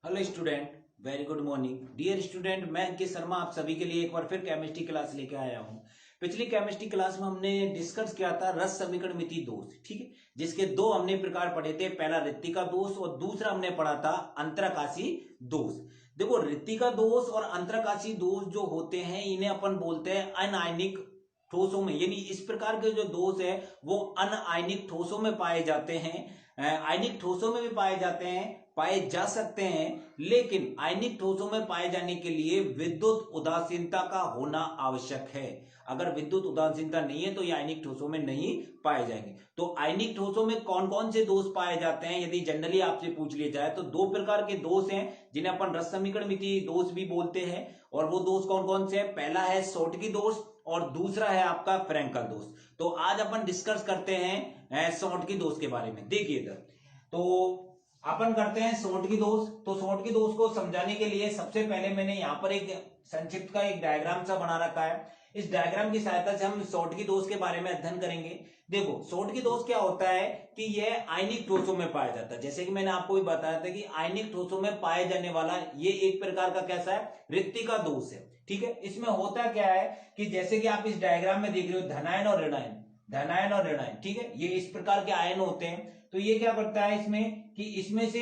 Hello student, very good morning dear student. मैं अंकित शर्मा आप सभी के लिए एक बार फिर केमिस्ट्री क्लास लेके आया हूँ। पिछली केमिस्ट्री क्लास में हमने डिस्कस किया था रस समीकरण मिति दोष, ठीक है, जिसके दो हमने प्रकार पढ़े थे। पहला रिक्तिका दोष और दूसरा हमने पढ़ा था अंतराकाशी दोष। देखो, रिक्तिका दोष और अंतराकाशी दोष जो होते हैं इन्हें अपन बोलते हैं अनआयनिक ठोसों में, यानी इस प्रकार के जो दोष है वो अनआयनिक ठोसों में पाए जाते हैं। आयनिक ठोसों में भी पाए जाते हैं, पाए जा सकते हैं, लेकिन आयनिक ठोसों में पाए जाने के लिए विद्युत उदासीनता का होना आवश्यक है। अगर विद्युत उदासीनता नहीं है तो ये आयनिक ठोसों में नहीं पाए जाएंगे। तो आयनिक ठोसों में कौन कौन से दोष पाए जाते हैं यदि जनरली आपसे पूछ लिया जाए तो दो प्रकार के दोष हैं जिन्हें अपन रस समीकरण मिति दोष भी बोलते हैं। और वो दोष कौन कौन से हैं? पहला है शॉर्टकी दोष और दूसरा है आपका फ्रैंकल दोष। तो आज अपन डिस्कस करते हैं शॉर्टकी दोष के बारे में। देखिए इधर तो अपन करते हैं शॉर्टकी दोष। तो शॉर्टकी दोष को समझाने के लिए सबसे पहले मैंने यहाँ पर एक संक्षिप्त का एक डायग्राम सा बना रखा है। इस डायग्राम की सहायता से हम शॉर्टकी दोष के बारे में अध्ययन करेंगे। देखो, शॉर्टकी दोष क्या होता है कि यह आयनिक ठोसों में पाया जाता है। जैसे कि मैंने आपको भी बताया था कि आयनिक ठोसों में पाए जाने वाला ये एक प्रकार का कैसा है, रिक्तिका दोष है। ठीक है, इसमें होता क्या है कि जैसे कि आप इस डायग्राम में देख रहे हो धनायन और ऋणायन, धनायन और ऋणायन, ठीक है, ये इस प्रकार के आयन होते हैं। तो ये क्या करता है इसमें कि इसमें से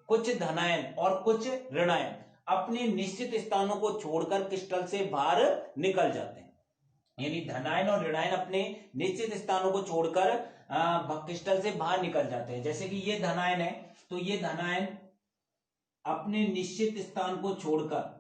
कुछ धनायन और कुछ ऋणायन अपने निश्चित स्थानों को छोड़कर क्रिस्टल से बाहर निकल जाते हैं। यानी धनायन और ऋणायन अपने निश्चित स्थानों को छोड़कर क्रिस्टल से बाहर निकल जाते हैं। जैसे कि ये धनायन है तो ये धनायन अपने निश्चित स्थान को छोड़कर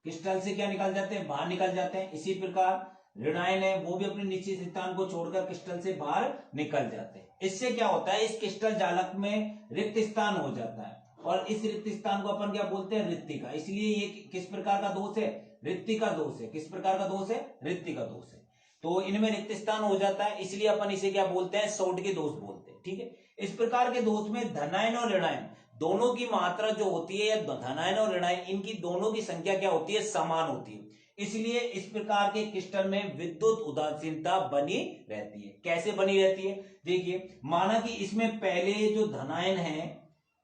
क्रिस्टल से क्या निकल जाते हैं, बाहर निकल जाते हैं। इसी प्रकार ऋणायन है वो भी अपने निश्चित स्थान को छोड़कर क्रिस्टल से बाहर निकल जाते हैं। इससे क्या होता है, इस क्रिस्टल जालक में रिक्त स्थान हो जाता है और इस रिक्त स्थान को अपन क्या बोलते हैं, रिक्तिका। इसलिए ये किस प्रकार का दोष है, रिक्तिका दोष है। किस प्रकार का दोष है, रिक्तिका दोष है। तो इनमें रिक्त स्थान हो जाता है, इसलिए अपन इसे क्या बोलते हैं, शॉर्टकी दोष बोलते हैं। ठीक है, इस प्रकार के दोष में धनायन और ऋणायन दोनों की मात्रा जो होती है, धनायन और ऋणायन इनकी दोनों की संख्या क्या होती है, समान होती है। इसलिए इस प्रकार के क्रिस्टल में विद्युत उदासीनता बनी रहती है। कैसे बनी रहती है, देखिए, माना कि इसमें पहले जो धनायन है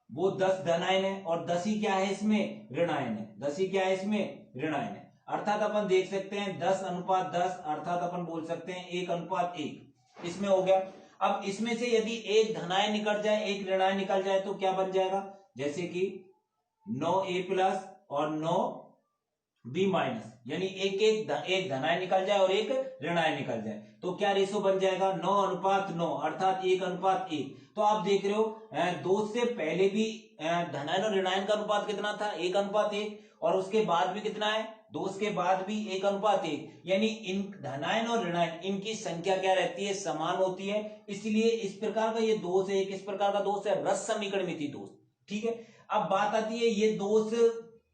वो 10 धनायन है और 10 ही क्या है इसमें, ऋणायन है। 10 ही क्या है इसमें, ऋणायन है। अर्थात अपन देख सकते हैं 10:10, अर्थात अपन बोल सकते हैं 1:1 इसमें हो गया। अब इसमें से यदि एक धनायन निकल जाए, एक ऋणायन निकल जाए तो क्या बन जाएगा, जैसे कि 9A+ और 9B-, यानी एक धनायन निकल जाए और एक ऋणायन निकल जाए तो क्या रेशो बन जाएगा, 9:9, अर्थात 1:1। तो आप देख रहे हो दोष से पहले भी धनायन और ऋणायन का अनुपात कितना था, 1:1, और उसके बाद भी कितना है, दोष के बाद भी 1:1। यानी इन धनायन और ऋणायन इनकी संख्या क्या रहती है, समान होती है। इसलिए इस प्रकार का ये दोष है, किस प्रकार का दोष है, रस समीकरण मिति दोष। ठीक है, अब बात आती है ये दोष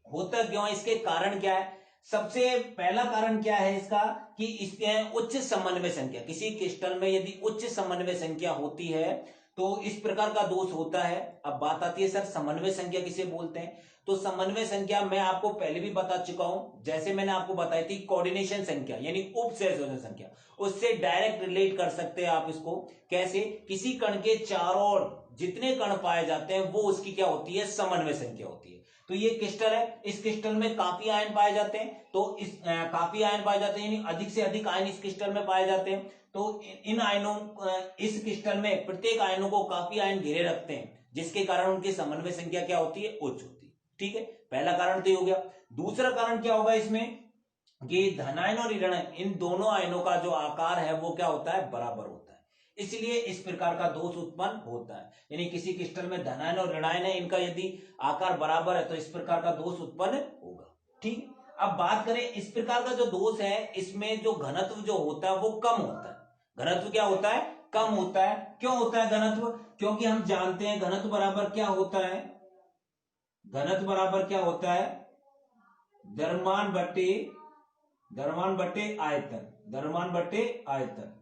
होता क्यों है, इसके कारण क्या है। सबसे पहला कारण क्या है इसका कि इसके उच्च समन्वय संख्या, किसी क्रिस्टल में यदि उच्च समन्वय संख्या होती है तो इस प्रकार का दोष होता है। अब बात आती है सर समन्वय संख्या किसे बोलते हैं, तो समन्वय संख्या मैं आपको पहले भी बता चुका हूं। जैसे मैंने आपको बताई थी कोऑर्डिनेशन संख्या यानी उपसंयोजन संख्या, उससे डायरेक्ट रिलेट कर सकते हैं आप इसको। कैसे, किसी कण के चारों ओर जितने कण पाए जाते हैं वो उसकी क्या होती है, समन्वय संख्या होती है। तो ये क्रिस्टल है, इस क्रिस्टल में काफी आयन पाए जाते हैं, तो इस काफी आयन पाए जाते हैं यानी अधिक से अधिक आयन इस क्रिस्टल में पाए जाते हैं। तो इन आयनों इस क्रिस्टल में प्रत्येक आयनों को काफी आयन घेरे रखते हैं, जिसके कारण उनकी समन्वय संख्या क्या होती है, उच्च होती है। ठीक है, पहला कारण तो ये हो गया। दूसरा कारण क्या होगा इसमें कि धनायन और ऋणायन इन दोनों आयनों का जो आकार है वो क्या होता है, बराबर होता है। इसलिए इस प्रकार का दोष उत्पन्न होता है। यानी किसी क्रिस्टल में धनायन और ऋणायन है, इनका यदि आकार बराबर है तो इस प्रकार का दोष उत्पन्न होगा। ठीक, अब बात करें इस प्रकार का जो दोष है इसमें जो घनत्व जो होता है वो कम होता है। घनत्व क्या होता है, कम होता है। क्यों होता है घनत्व, क्योंकि हम जानते हैं घनत्व बराबर क्या होता है, घनत्व बराबर क्या होता है, द्रव्यमान बट्टे आयतन, द्रव्यमान बट्टे आयतन।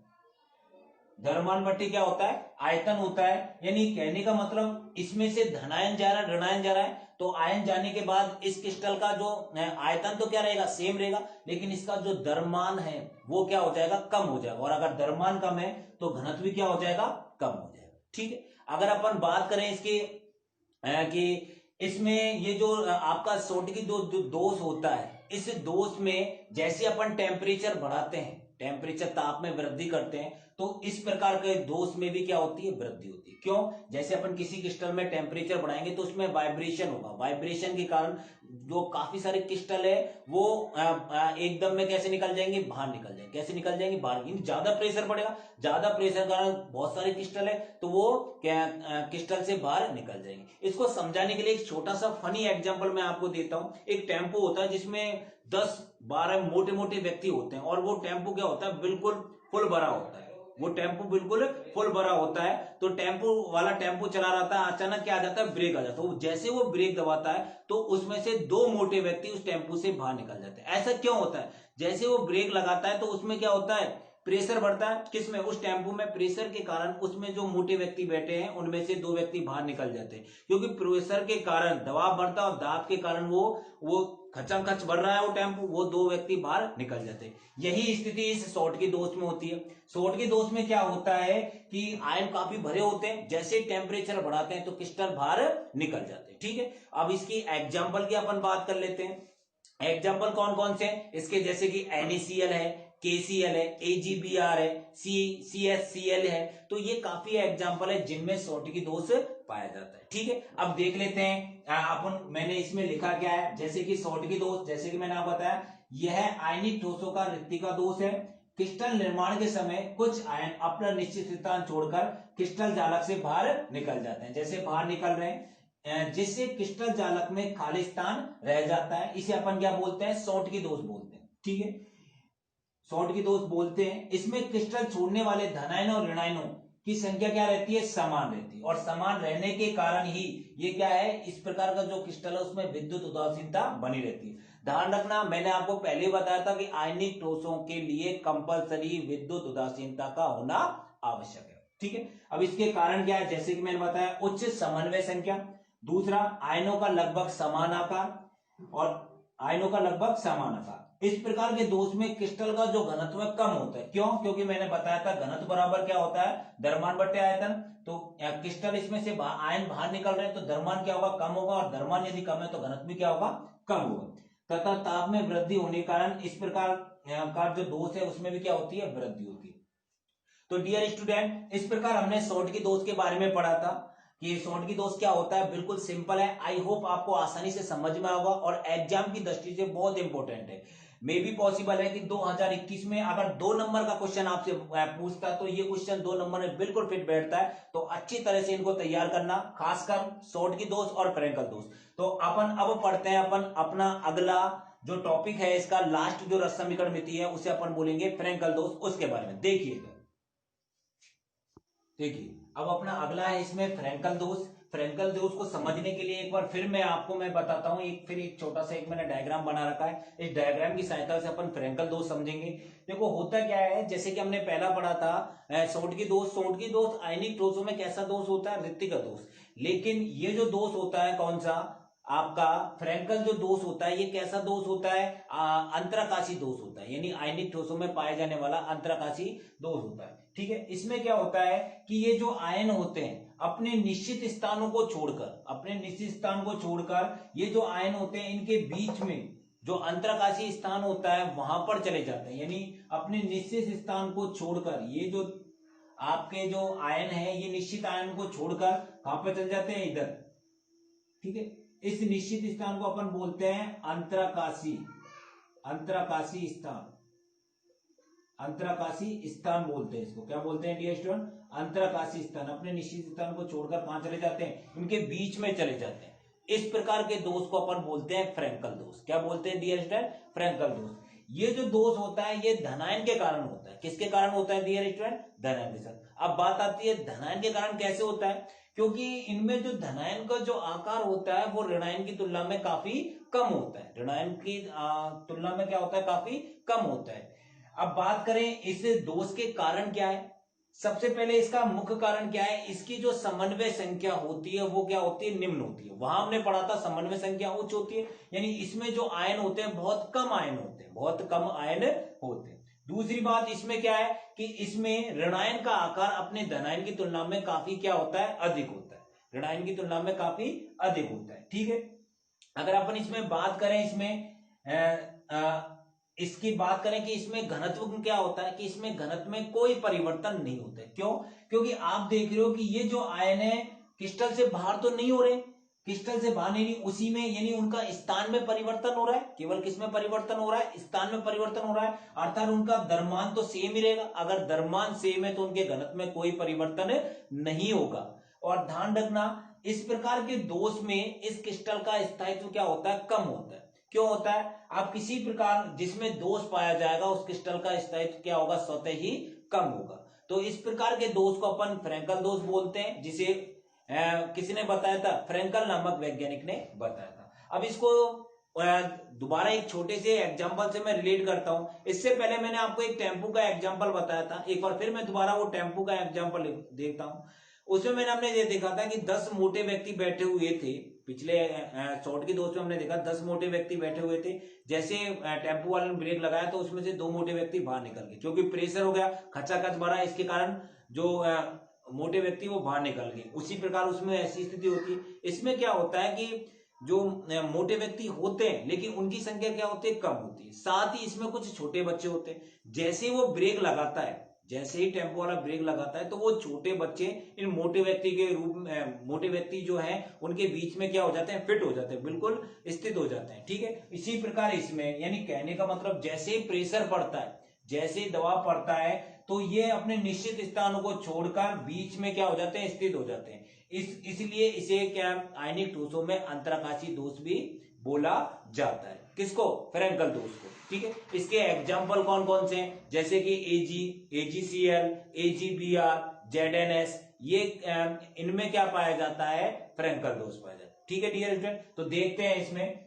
द्रव्यमान बट्टे क्या होता है, आयतन होता है। यानी कहने का मतलब इसमें से धनायन जा रहा है, ऋणायन जा रहा है, तो आयन जाने के बाद इस क्रिस्टल का जो आयतन तो क्या रहेगा, सेम रहेगा, लेकिन इसका जो द्रव्यमान है वो क्या हो जाएगा, कम हो जाएगा। और अगर द्रव्यमान कम है तो घनत्व भी क्या हो जाएगा, कम हो जाएगा। ठीक है, अगर अपन बात करें इसकी कि इसमें ये जो आपका सोट की जो दोष होता है, इस दोष में जैसे अपन टेम्परेचर बढ़ाते हैं, टेम्परेचर ताप में वृद्धि करते हैं, तो इस प्रकार के दोष में भी क्या होती है, वृद्धि होती है। क्यों? जैसे अपन किसी क्रिस्टल में टेम्परेचर बढ़ाएंगे तो उसमें वाइब्रेशन होगा, वाइब्रेशन के कारण जो काफी सारे क्रिस्टल है वो एकदम में कैसे निकल जाएंगे, बाहर निकल जाएंगे। कैसे निकल जाएंगे, बाहर। ज्यादा प्रेशर बढ़ेगा, ज्यादा प्रेशर के कारण बहुत सारे क्रिस्टल है तो वो क्या क्रिस्टल से बाहर निकल जाएंगे। इसको समझाने के लिए एक छोटा सा फनी एग्जांपल मैं आपको देता हूं। एक टेम्पो होता है जिसमें 10-12 मोटे मोटे व्यक्ति होते हैं, और वो टेम्पो क्या होता है, बिल्कुल फुल भरा होता है। वो टेम्पो बिल्कुल फुल भरा होता है, तो टेम्पो वाला टेम्पो चला रहा था, अचानक क्या आ जाता है, ब्रेक आ जाता है। जैसे वो ब्रेक दबाता है तो उसमें से 2 मोटे व्यक्ति उस टेम्पो से बाहर निकल जाते हैं। ऐसा क्यों होता है? जैसे वो ब्रेक लगाता है तो उसमें क्या होता है, प्रेशर बढ़ता है। किसमें? उस टेम्पो में। प्रेशर के कारण उसमें जो मोटे व्यक्ति बैठे हैं उनमें से 2 व्यक्ति बाहर निकल जाते हैं, क्योंकि प्रेशर के कारण दबाव बढ़ता है और दाब के कारण वो खचम खच बढ़ रहा है वो टेम्पो, वो 2 व्यक्ति बाहर निकल जाते हैं। यही स्थिति इस शॉर्ट की दोष में होती है। शॉर्ट की दोष में क्या होता है कि आयन काफी भरे होते हैं, जैसे ही टेम्परेचर बढ़ाते हैं तो क्रिस्टल बाहर निकल जाते हैं। ठीक है, अब इसकी एग्जाम्पल की अपन बात कर लेते हैं। एग्जाम्पल कौन कौन से हैं इसके? जैसे कि NaCl है, KCl है, AgBr है, CSCl है। तो ये काफी एग्जाम्पल है जिनमें शॉर्ट की दोष पाया जाता है। ठीक है, अब देख लेते हैं अपन, मैंने इसमें लिखा क्या है। जैसे कि शॉर्ट की दोष, जैसे कि मैंने आपको बताया, यह आयनिक ठोसों का रिक्ति का दोष है। क्रिस्टल निर्माण के समय कुछ आयन अपना निश्चित स्थान छोड़कर क्रिस्टल जालक से बाहर निकल जाते हैं। जैसे बाहर निकल रहे हैं, जिससे क्रिस्टल जालक में खाली स्थान रह जाता है। इसे अपन क्या बोलते हैं? शॉर्ट की दोष बोलते हैं। ठीक है, शॉर्ट की दोष बोलते हैं। इसमें क्रिस्टल छोड़ने वाले धनायनों और ऋणायनों की संख्या क्या रहती है? समान रहती है, और समान रहने के कारण ही ये क्या है, इस प्रकार का जो क्रिस्टल है उसमें विद्युत उदासीनता बनी रहती है। ध्यान रखना, मैंने आपको पहले बताया था कि आयनिक ठोसों के लिए कंपलसरी विद्युत उदासीनता का होना आवश्यक है। ठीक है, अब इसके कारण क्या है? जैसे कि मैंने बताया, उच्च समन्वय संख्या, दूसरा आयनों का लगभग समान आकार, और आयनों का लगभग समान आकार। इस प्रकार के दोष में क्रिस्टल का जो घनत्व कम होता है। क्यों? क्योंकि मैंने बताया था घनत्व बराबर क्या होता है? द्रव्यमान बटे आयतन। तो क्रिस्टल इसमें से आयन बाहर निकल रहे हैं तो द्रव्यमान क्या होगा? कम होगा, और द्रव्यमान यदि कम है तो घनत्व भी क्या होगा? कम होगा। तथा ताप में वृद्धि होने के कारण इस प्रकार का जो दोष है उसमें भी क्या होती है? वृद्धि होती है। तो डियर स्टूडेंट, इस प्रकार हमने शॉर्ट की दोष के बारे में पढ़ा था कि शॉर्ट की दोष क्या होता है। बिल्कुल सिंपल है, आई होप आपको आसानी से समझ में आएगा, और एग्जाम की दृष्टि से बहुत इंपॉर्टेंट है। मे भी पॉसिबल है कि 2021 में अगर 2 नंबर का क्वेश्चन आपसे पूछता तो ये क्वेश्चन 2 नंबर में बिल्कुल फिट बैठता है। तो अच्छी तरह से इनको तैयार करना, खासकर शॉर्ट की दोष और फ्रैंकल दोष। तो अपन अब पढ़ते हैं अपन अपना अगला जो टॉपिक है, इसका लास्ट जो रस समीकरण मिति है उसे अपन बोलेंगे फ्रैंकल दोष, उसके बारे में देखिएगा। देखिए, अब अपना अगला है इसमें फ्रैंकल दोष। फ्रैंकल दोष को समझने के लिए एक बार फिर मैं बताता हूं। एक छोटा सा मैंने डायग्राम बना रखा है। इस डायग्राम की सहायता से अपन फ्रैंकल दोष समझेंगे। देखो होता क्या है, जैसे कि हमने पहला पढ़ा था शॉर्ट की दोष। शॉर्ट की दोष आयनिक ठोसों में कैसा दोष होता है? रिक्ति का दोष। लेकिन ये जो दोष होता है कौन सा? आपका फ्रैंकल जो दोष होता है, ये कैसा दोष होता है? अंतराकाशी दोष होता है, यानी आयनिक ठोसों में पाया जाने वाला अंतराकाशी दोष होता है। ठीक है, इसमें क्या होता है कि ये जो आयन होते हैं अपने निश्चित स्थानों को छोड़कर ये जो आयन होते हैं इनके बीच में जो अंतराकाशी स्थान होता है वहां पर चले जाते हैं। यानी अपने निश्चित स्थान को छोड़कर ये जो आपके जो आयन है ये निश्चित आयन को छोड़कर कहां पर चले जाते हैं? इधर। ठीक है, इस निश्चित स्थान को अपन बोलते हैं अंतराकाशी स्थान। अंतराकाशी स्थान बोलते हैं इसको। क्या बोलते हैं डियर स्टूडेंट? अंतराकाशी स्थान। अपने निश्चित स्थान को छोड़कर कहां चले जाते हैं? इनके बीच में चले जाते हैं। इस प्रकार के दोष को अपन बोलते हैं फ्रैंकल दोष। क्या बोलते हैं डियर स्टूडेंट? फ्रैंकल दोष। ये जो दोष होता है ये धनायन के कारण होता है। किसके कारण होता है डियर स्टूडेंट? धनायन के साथ। अब बात आती है धनायन के कारण कैसे होता है? क्योंकि इनमें जो धनायन का जो आकार होता है वो ऋणायन की तुलना में काफी कम होता है। ऋणायन की तुलना में क्या होता है? काफी कम होता है। अब बात करें इस दोष के कारण क्या है। सबसे पहले इसका मुख्य कारण क्या है? इसकी जो समन्वय संख्या होती है वो क्या होती है? निम्न होती है। वहां हमने पढ़ा था समन्वय संख्या उच्च होती है, यानी इसमें जो आयन होते हैं बहुत कम आयन होते हैं, बहुत कम आयन होते हैं। दूसरी बात इसमें क्या है कि इसमें ऋणायन का आकार अपने धनायन की तुलना में काफी क्या होता है? अधिक होता है। ऋणायन की तुलना में काफी अधिक होता है। ठीक है, अगर अपन इसमें बात करें, इसकी बात करें कि इसमें घनत्व क्या होता है, कि इसमें घनत्व में कोई परिवर्तन नहीं होता है। क्यों? क्योंकि आप देख रहे हो कि ये जो आयन है क्रिस्टल से बाहर तो नहीं हो रहे, क्रिस्टल से बाहर नहीं, उसी में यानी उनका स्थान में परिवर्तन हो रहा है। केवल किसमें परिवर्तन हो रहा है? स्थान में परिवर्तन हो रहा है, अर्थात उनका द्रव्यमान तो सेम ही रहेगा। अगर द्रव्यमान सेम है तो उनके घनत्व में कोई परिवर्तन नहीं होगा। और ध्यान रखना, इस प्रकार के दोष में इस क्रिस्टल का स्थायित्व क्या होता है? कम होता है। क्यों होता है? आप किसी प्रकार जिसमें दोष पाया जाएगा उस क्रिस्टल का स्थायित्व क्या होगा? स्वतः ही कम होगा। तो इस प्रकार के दोष को अपन फ्रैंकल दोष बोलते हैं, जिसे किसने बताया था? फ्रैंकल नामक वैज्ञानिक ने बताया था। अब इसको दोबारा एक छोटे से एग्जांपल से मैं रिलेट करता हूं। इससे पहले मैंने आपको एक टेम्पू का एग्जांपल बताया था, एक बार फिर मैं दोबारा वो टेम्पू का एग्जांपल देखता हूं। उसमें हमने ये देखा था कि 10 मोटे व्यक्ति बैठे हुए थे। पिछले शॉर्ट की दोस्त में हमने देखा 10 मोटे व्यक्ति बैठे हुए थे। जैसे टेम्पो वाले ने ब्रेक लगाया तो उसमें से 2 मोटे व्यक्ति बाहर निकल गए, क्योंकि प्रेशर हो गया, खचाखच भरा, इसके कारण जो मोटे व्यक्ति वो बाहर निकल गए। उसी प्रकार उसमें ऐसी स्थिति होती है। इसमें क्या होता है कि जो मोटे व्यक्ति होते हैं लेकिन उनकी संख्या क्या होती है? कम होती है। साथ ही इसमें कुछ छोटे बच्चे होते हैं। जैसे वो ब्रेक लगाता है, जैसे ही टेम्पो वाला ब्रेक लगाता है तो वो छोटे बच्चे इन मोटे व्यक्ति के रूप में, मोटे व्यक्ति जो है उनके बीच में क्या हो जाते हैं? फिट हो जाते हैं, बिल्कुल स्थित हो जाते हैं। ठीक है, इसी प्रकार इसमें यानी कहने का मतलब जैसे ही प्रेशर पड़ता है, जैसे ही दबाव पड़ता है तो ये अपने निश्चित स्थानों को छोड़कर बीच में क्या हो जाते हैं? स्थित हो जाते हैं। इसलिए इसे क्या आयनिक ठोसों में अंतराकाशी दोष भी बोला जाता है। किसको? फ्रैंकल दोष को। ठीक है, इसके एग्जाम्पल कौन कौन से हैं? जैसे कि AgCl, AgBr, ZnS, ये इनमें क्या पाया जाता है? फ्रैंकल दोष पाया जाता है। ठीक है डियर स्टूडेंट, तो देखते हैं इसमें।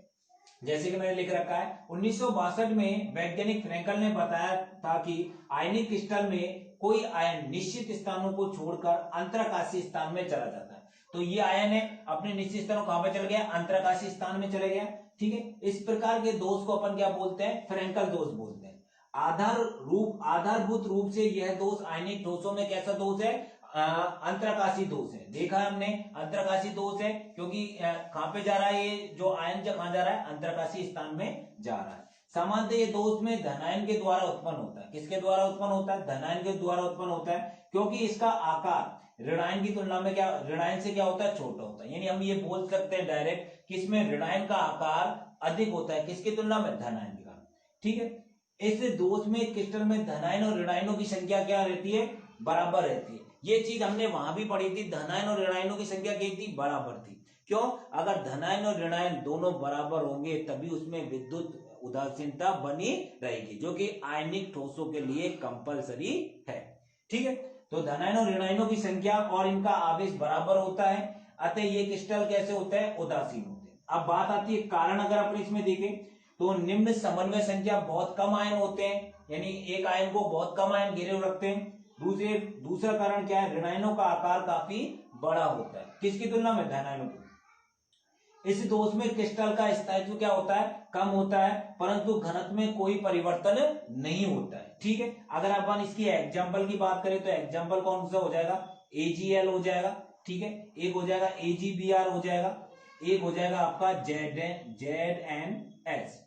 जैसे कि मैंने लिख रखा है, 1962 में वैज्ञानिक फ्रैंकल ने बताया था कि आयनिक क्रिस्टल में कोई आयन निश्चित स्थानों को छोड़कर अंतराकाशीय स्थान में चला जाता है। तो ये आयन है अपने निश्चित स्थानों कहां पे चला गया? अंतराकाशीय स्थान में चले गया। ठीक है, इस प्रकार के दोष को अपन क्या बोलते हैं? फ्रैंकल दोष बोलते हैं। आधारभूत रूप से यह दोष आयनिक दोषों में कैसा दोष है? अंतराकाशी दोष है। देखा है हमने, अंतराकाशी दोष है क्योंकि कहां पे जा रहा है? ये जो आयन कहां जा रहा है? अंतराकाशी स्थान में जा रहा है। सामान्यतः ये दोष में धनायन के द्वारा उत्पन्न होता है। किसके द्वारा उत्पन्न होता है? धनायन के द्वारा उत्पन्न होता है, क्योंकि इसका आकार ऋणायन की तुलना में क्या, ऋणायन से क्या होता है? छोटा होता है। यानी हम ये बोल सकते हैं डायरेक्ट कि इसमें ऋणायन का आकार अधिक होता है। किसकी तुलना में? धनायन के कारण। ठीक है, इस दोष में क्रिस्टल में धनायन और ऋणायनों की संख्या क्या रहती है? बराबर रहती है। ये चीज हमने वहां भी पढ़ी थी, धनायन और ऋणायनों की संख्या क्या थी? बराबर थी। क्यों? अगर धनायन और ऋणायन दोनों बराबर होंगे तभी उसमें विद्युत उदासीनता बनी रहेगी, जो कि आयनिक ठोसों के लिए कंपलसरी है। ठीक है, तो धनायन और ऋणायनों की संख्या और इनका आवेश बराबर होता है, अतः ये क्रिस्टल कैसे होते हैं? उदासीन होते हैं। अब बात आती है कारण। अगर अपन इसमें देखें तो निम्न समन्वय संख्या बहुत कम आयन होते हैं, यानी एक आयन को बहुत कम आयन घेरे रखते हैं। दूसरा कारण क्या है? ऋणायनों का आकार काफी बड़ा होता है। किसकी तुलना में? धनायनों की। इस दोष में क्रिस्टल का स्थायित्व क्या होता है? कम होता है, परंतु घनत्व में कोई परिवर्तन नहीं होता है। ठीक है, अगर अपन इसकी एग्जांपल की बात करें तो एग्जांपल कौन सा हो जाएगा? AgL हो जाएगा। ठीक है, एक हो जाएगा AgBr हो जाएगा, एक हो जाएगा आपका ZnS।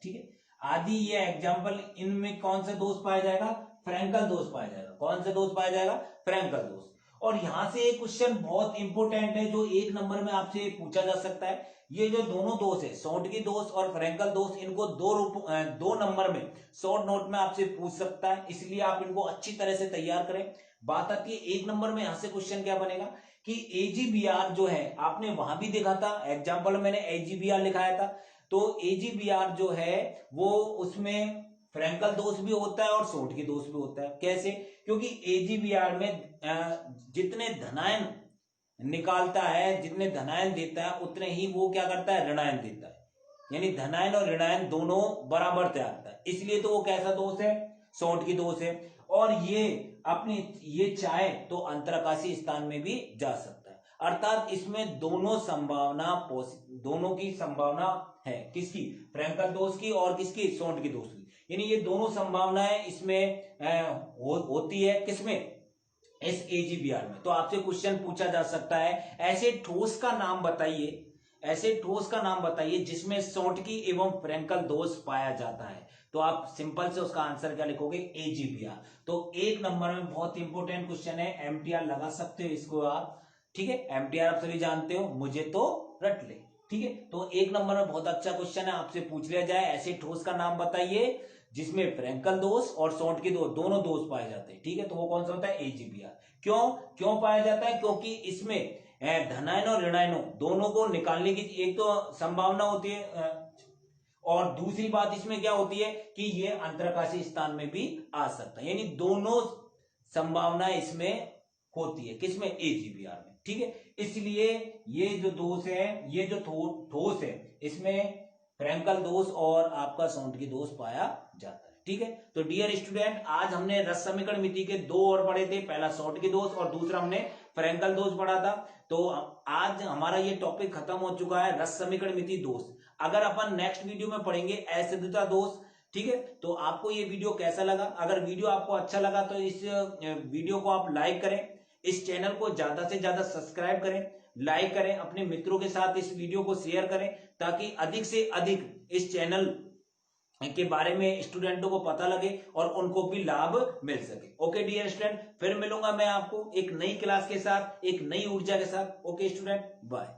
ठीक है, आदि ये एग्जांपल। इनमें कौन सा दोष पाया जाएगा? फ्रैंकल दोष पाया जाएगा। कौन सा दोष पाया जाएगा? फ्रैंकल दोष। और यहां से एक क्वेश्चन बहुत इंपॉर्टेंट है जो 1 नंबर में आपसे पूछा जा सकता है। ये जो दोनों दोष है, शॉर्टकी दोष और फ्रैंकल दोष, इनको 2 नंबर में शॉर्ट नोट में आपसे पूछ सकता है, इसलिए आप इनको अच्छी तरह से तैयार करें। बात आती है 1 नंबर में, यहां से क्वेश्चन क्या बनेगा कि AgBr जो है, आपने वहां भी देखा था एग्जाम्पल, मैंने AgBr लिखाया था। तो AgBr जो है वो उसमें फ्रैंकल दोष भी होता है और शॉर्टकी दोष भी होता है। कैसे? क्योंकि AgBr में जितने धनायन निकालता है, जितने धनायन देता है, उतने ही वो क्या करता है? ऋणायन देता है। यानी धनायन और ऋणायन दोनों बराबर त्यागता है, इसलिए तो वो कैसा दोष है? शॉर्टकी दोष है। और ये चाहे तो अंतराकाशी स्थान में भी जा सकता है, अर्थात इसमें दोनों की संभावना है। किसकी? फ्रैंकल दोष की और किसकी? शॉर्टकी दोष की। यानी ये दोनों संभावनाएं इसमें होती है। किसमें? इस AGBR में। तो आपसे क्वेश्चन पूछा जा सकता है ऐसे ठोस का नाम बताइए, ऐसे ठोस का नाम बताइए जिसमें सौंटकी एवं फ्रैंकल दोष पाया जाता है। तो आप सिंपल से उसका आंसर क्या लिखोगे, AGBR। तो एक नंबर में बहुत इंपॉर्टेंट क्वेश्चन है, MTR लगा सकते हो इसको आप, ठीक है। MTR आप सभी जानते हो, मुझे तो रट ले, ठीक है। तो एक नंबर में बहुत अच्छा क्वेश्चन है, आपसे पूछ लिया जाए ऐसे ठोस का नाम बताइए जिसमें फ्रैंकल दोष और सौंटकी दोष दोनों दोष पाए जाते हैं, ठीक है। तो वो कौन सा होता है, AGBR। क्यों क्यों पाया जाता है, क्योंकि इसमें धनायनों और ऋणायनों दोनों को निकालने की एक तो संभावना होती है, और दूसरी बात इसमें क्या होती है कि ये अंतरकाशीय स्थान में भी आ सकता है, यानी दोनों संभावना इसमें होती है, किसमें, AGBR में, ठीक है। इसलिए ये जो दोष है, ये जो ठोस है, इसमें फ्रैंकल दोष और आपका सौंटकी दोष पाया जाता है, ठीक है। तो डियर स्टूडेंट, आज हमने रस समीकरण मिति के दो और पढ़े थे, पहला सौंटकी दोष और दूसरा हमने फ्रैंकल दोष पढ़ा था। तो आज हमारा ये टॉपिक खत्म हो चुका है, रस समीकरण मिति दोष। अगर अपन नेक्स्ट वीडियो में पढ़ेंगे असिद्धता दोष, ठीक है। तो आपको ये वीडियो कैसा लगा, अगर वीडियो आपको अच्छा लगा तो इस वीडियो को आप लाइक करें, इस चैनल को ज्यादा से ज्यादा सब्सक्राइब करें, लाइक करें, अपने मित्रों के साथ इस वीडियो को शेयर करें, ताकि अधिक से अधिक इस चैनल के बारे में स्टूडेंटों को पता लगे और उनको भी लाभ मिल सके। ओके डियर स्टूडेंट, फिर मिलूंगा मैं आपको एक नई क्लास के साथ, एक नई ऊर्जा के साथ। Okay student, bye.